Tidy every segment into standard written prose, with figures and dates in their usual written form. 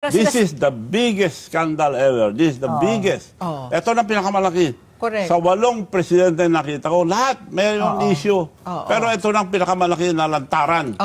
This is the biggest scandal ever. This is the biggest. Ito na pinakamalaki. Correct. Sa 8 presidente na nakita ko, lahat mayroong issue. Pero ito na pinakamalaki na lantaran.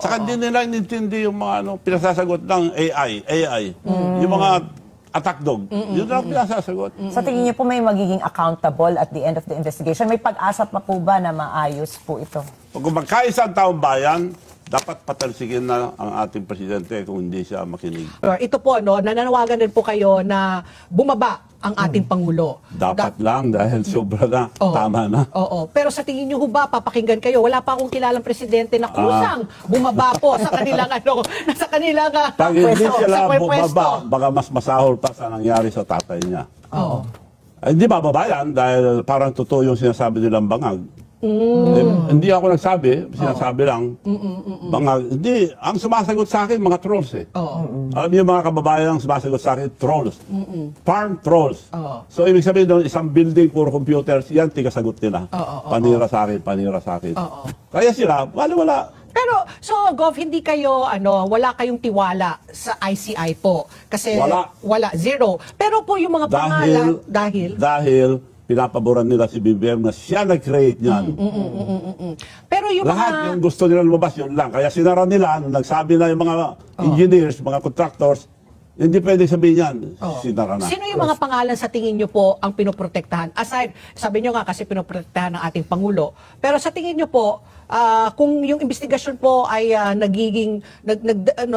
Saka hindi nila inintindi yung mga pinasasagot ng AI. Yung mga attack dog. Yun lang pinasasagot. Sa tingin niyo po may magiging accountable at the end of the investigation? May pag-asa pa po ba na maayos po ito? Kung magkaisa ang taong bayan, dapat patalsikin na ang ating presidente kung hindi siya makinig. Ito po, nananawagan din po kayo na bumaba ang ating Pangulo. Dapat lang dahil sobra na, tama na. Pero sa tingin niyo ba, papakinggan kayo? Wala pa akong kilalang presidente na kusang bumaba po sa kanilang sa kanilang pag hindi sila pwesto. bumaba, baka mas masahol pa sa nangyari sa tatay niya. Hindi bababa yan dahil parang totoo yung sinasabi nilang bangag. Hindi ako nagsabi, sinasabi lang. Hindi, ang sumasagot sa akin, mga trolls eh. Alam niyo mga kababayan, ang sumasagot sa akin, trolls. Farm trolls. So ibig sabihin doon, isang building, puro computers, yan, tigasagot nila. Panira sa akin, panira sa akin. Kaya sila, wala. Pero, so, Gov, hindi kayo, wala kayong tiwala sa ICI po. Kasi, wala, zero. Pero po yung mga pangalan, Dahil, pinapaboran nila si BBM na siya nag-create niyan. Pero yung lahat yung gusto nila lumabas, yun lang. Kaya sinara nila, nung nagsabi na yung mga engineers, mga contractors, hindi pwede sabihin yan. Sinara na. Sino yung mga pangalan sa tingin nyo po ang pinoprotektahan? Aside, sabi nyo nga kasi pinoprotektahan ng ating Pangulo. Pero sa tingin nyo po, kung yung investigasyon po ay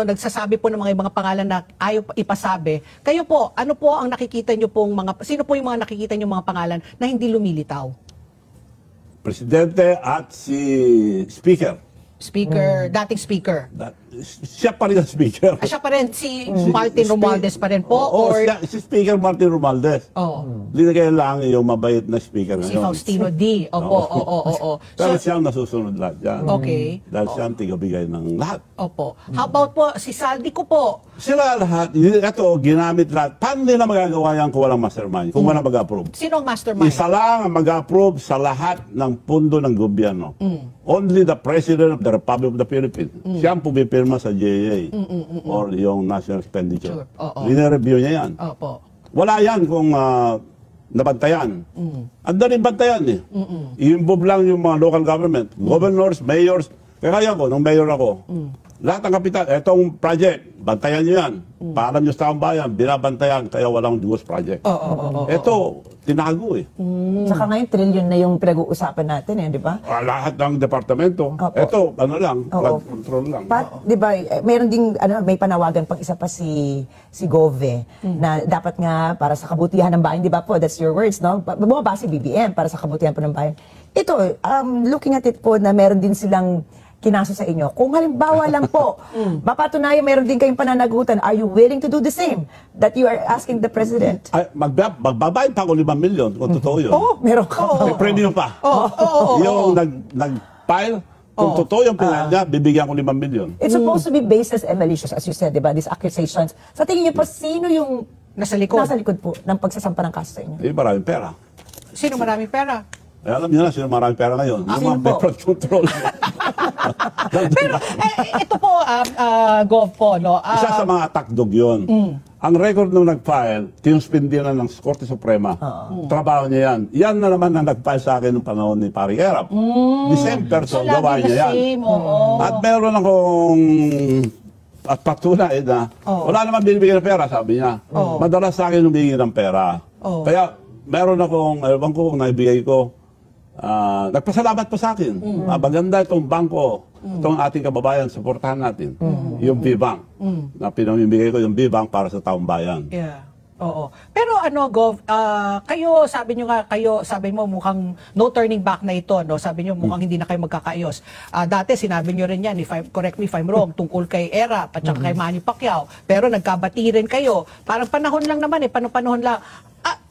nagsasabi po ng mga pangalan na ayaw ipasabi, kayo po, ano po ang nakikita nyo pong sino po yung mga nakikita nyo mga pangalan na hindi lumilitaw? Presidente at si Speaker. Dating Speaker. Siya pa rin ang Speaker. Siya pa rin si Martin Romualdez pa rin po? Si Speaker Martin Romualdez. Hindi na kailangan yung mabait na Speaker si ngayon. Faustino D. Opo. Pero siya ang nasusunod lahat yan. Okay. Dahil siya ang tigabigay ng lahat. Opo. How about po si Saldi ko po? Sila lahat, ito, ginamit lahat. Paano nila magagawa yan kung walang mastermind? Kung walang mag-approve? Sino ang mastermind? Isa lang ang mag-approve sa lahat ng pundo ng gobyerno. Only the President of the Republic of the Philippines. Siya ang pumipirma sa JA or yung National Expenditure. Rine-review niya yan. Wala yan kung nabantayan. Ang daling bantayan eh. I-involve lang yung mga local government, governors, mayors. Kaya ko, nung mayor ako, lahat ng kapital, etong project, bantayan nyo yan. Para nyo sa taong bayan, binabantayan, kaya walang duos project. Ito, tinago eh. Saka ngayon, trillion na yung pinag-uusapan natin eh, di ba? Lahat ng departamento. Ito, control lang. Di ba, meron ding, may panawagan pang isa pa si Gove, na dapat nga para sa kabutihan ng bayan, di ba po, that's your words, no? Bumaba si BBM para sa kabutihan po ng bayan. Ito, looking at it po na meron din silang kinaso sa inyo. Kung halimbawa lang po, mapatunayan meron din kayong pananagutan, are you willing to do the same that you are asking the President? Magbabayad pa ako 5 million kung totoo yun. Meron ka. May premium pa. Yung nag-file, kung totoo yung pinahal niya, bibigyan ko 5 million. It's supposed to be baseless and malicious, as you said, diba? These accusations. Sa tingin niyo po, sino yung nasa likod po ng pagsasampa ng kaso sa inyo? Maraming pera. Sino maraming pera? Alam niyo na sino maraming pera ngayon. Yung mga fraud control. Pero ito po, Gov po, no? Isa sa mga attack dog yun. Ang record nung nag-file, tinuspindi na ng Korte Suprema. Trabaho niya yan. Yan na naman ang nag-file sa akin noong panahon ni Pari Erap. The same person, gawa niya yan. At meron akong patunay na wala naman binibigyan ng pera, sabi niya. Madalas sa akin humingi ng pera. Kaya meron akong, ewan ko kung naibigay ko, nagpasalamat pa sa akin. Maganda itong bangko, itong ating kababayan, suportahan natin. Yung B-Bank. Na pinamimigay ko yung B-Bank para sa taong bayan. Pero Gov, kayo, sabi mo mukhang no turning back na ito, no? Sabi niyo mukhang hindi na kayo magkakaayos. Dati sinabi niyo rin yan, correct me if I'm wrong, tungkol kay Erap at saka kay Manny Pacquiao. Pero nagkabati rin kayo. Parang panahon lang naman panahon lang.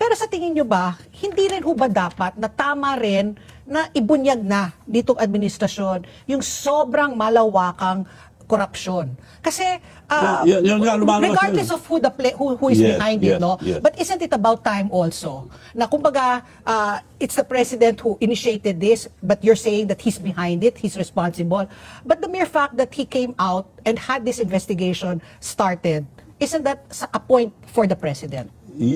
Pero sa tingin nyo ba, hindi rin ba dapat na tama rin na ibunyag na ditong administrasyon yung sobrang malawakang korupsyon? Kasi regardless of who is behind it, no? But isn't it about time also na kumbaga it's the president who initiated this, but you're saying that he's behind it, he's responsible. But the mere fact that he came out and had this investigation started, isn't that a point for the president?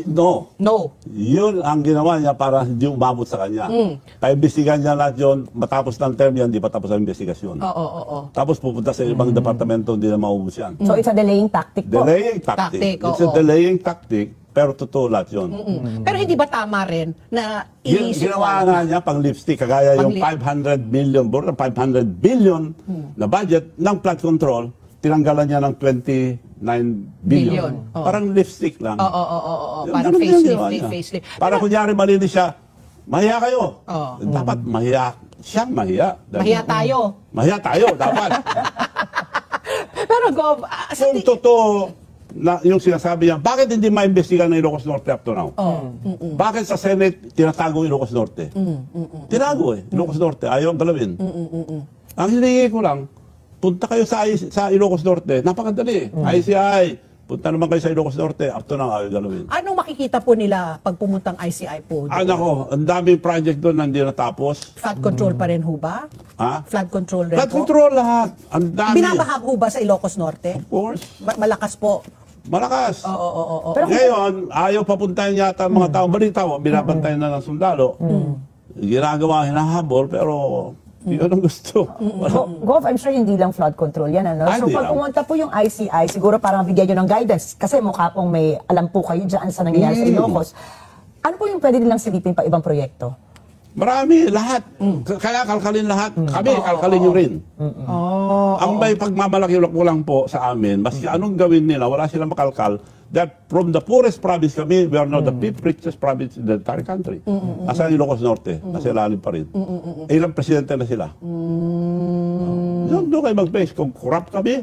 No. No. Yun ang ginawa niya para hindi umabot sa kanya. Paimbestigahan niya lahat yun, matapos ng term yan, di pa tapos ang investigasyon. Oo. Tapos pupunta sa ibang departamento, hindi na maubos yan. So it's a delaying tactic po. Delaying tactic. Tactic, It's a oo. delaying tactic, pero totoo lahat yun. Pero hindi ba tama rin na Ginawa nga niya pang lipstick, kagaya yung Pang 500 million, 500 billion na budget ng flood control, tinanggalan niya ng 29 billion. Oo. Parang lipstick lang. Oo. Yung Parang ganun yung ginawa facelift, niya. facelift. Para kunyari malinis siya, mahiya kayo. Oo. Dapat mahiya. Siyang mahiya. Mahiya tayo. Mahiya tayo, dapat. Pero Gov, Kung totoo na yung sinasabi niya, bakit hindi maimbestigan ng Ilocos Norte up to now? Bakit sa Senate tinatago Ilocos Norte? Tinago Ilocos Norte, ayaw ang galawin. Ang hiningi ko lang, punta kayo sa Ilocos Norte, napakadali. ICI, punta naman kayo sa Ilocos Norte, up to now ayaw galawin. anong makikita po nila pag pumuntang ICI po? Ah, nako, ang daming project doon na hindi natapos. Flood control pa rin ho ba? Ha? Flood control rin Flood po? control lahat. Ang dami. Binabaha ho ba sa Ilocos Norte? Of course. Malakas po. Malakas. Oo. Pero Ngayon, ayaw papuntahin yata ang mga taong balita mo, binabantayan na ng sundalo. Ginagawa, hinahabol, pero yun ang gusto. Gov, I'm sure hindi lang flood control yan. Ano? So Hindi pag lang. pumunta po yung ICI, siguro parang bigyan nyo ng guidance. Kasi mukha pong may alam po kayo dyan sa nangyayari sa Ilocos. Ano po yung pwede nilang silipin pa ibang proyekto? Marami, lahat. Kaya kalkalin lahat. Kami, kalkalin nyo rin. Ang may pagmamalaki ko lang po sa amin, maski anong gawin nila, wala silang makalkal, that from the poorest province kami, we are now the fifth richest province in the entire country. Nasa Ilocos Norte, nasa ilalim pa rin. Ilang presidente na sila. Doon kayo mag-base. Kung corrupt kami,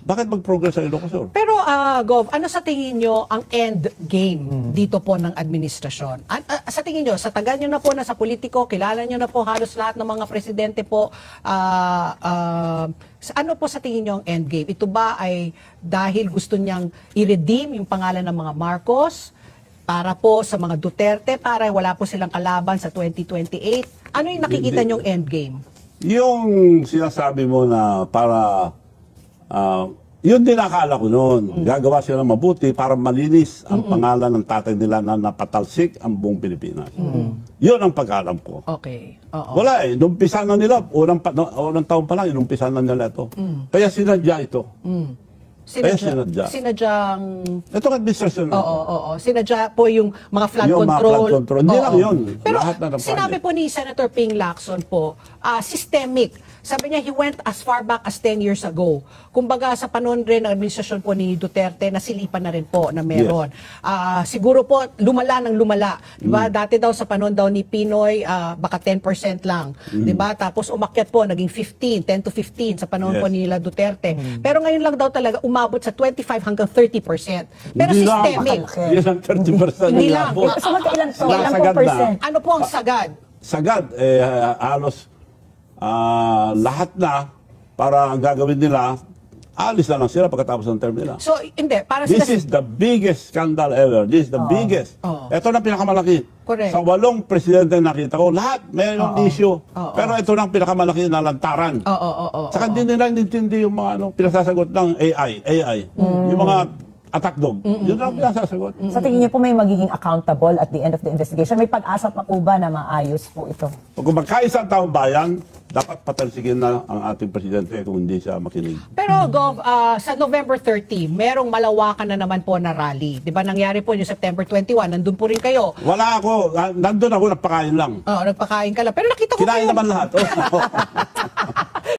bakit mag-progress sa Ilocos Norte? Pero Gov, ano sa tingin nyo ang end game dito po ng administrasyon? Sa tingin nyo, sa tagal nyo na po na sa politiko, kilala nyo na po halos lahat ng mga presidente po, ano po sa tingin nyo ang end game? Ito ba ay dahil gusto niyang i-redeem yung pangalan ng mga Marcos para po sa mga Duterte, para wala po silang kalaban sa 2028? Ano yung nakikita nyong end game? Yung sinasabi mo na para yun din akala ko noon. Gagawa sila ng mabuti para malinis ang pangalan ng tatay nila na napatalsik ang buong Pilipinas. Yun ang pagkalam ko. Okay. Oo. Wala inumpisa na nila. Unang taon pa lang, inumpisa na nila ito. Kaya sinadya ito. sinadya. Sinadyang... Ito ang administrasyon na. Oo. Sinadya po yung mga flood Yung mga control. flood control. Hindi Oo. lang yun. Pero Lahat na ng sinabi project. po ni Senator Ping Lacson po, systemic. Sabi niya, he went as far back as 10 years ago. Kumbaga, sa panahon rin ng administrasyon po ni Duterte, nasilipan na rin po na meron. Siguro po, lumala ng lumala. Diba? Dati daw sa panahon daw ni Pinoy, baka 10% lang. Diba? Tapos umakyat po, naging 10 to 15 sa panahon po nila Duterte. Pero ngayon lang daw talaga umabot sa 25 hanggang 30%. Pero Hindi lang. systemic. Hindi lang 30% Hindi ang lang. abot. So magkailan po? Ilan Nasagad po na. percent? Ano po ang sagad? Sagad, halos lahat na para ang gagawin nila, alis na lang sila pagkatapos ng term nila. So, hindi. Para This sila... is the biggest scandal ever. This is the biggest. Ito na pinakamalaki. Correct. Sa 8 presidente na nakita ko, lahat mayroong issue. Pero ito na ang pinakamalaki na lantaran. Saka hindi nila intindi yung mga pinasasagot ng AI. Yung mga attack dog. Yun lang pinasasagot. Sa tingin niyo po may magiging accountable at the end of the investigation? May pag-asa pa po ba na maayos po ito? Kung magkaisang taong bayan, dapat patalsikin na ang ating presidente kung hindi siya makinig. Pero Gov, sa November 30, merong malawakan na naman po na rally. 'Di ba nangyari po yung September 21, nandun po rin kayo. Wala ako. Nandun ako, nagpakain lang. Nagpakain ka lang. Pero nakita ko Kinain kayo. naman lahat.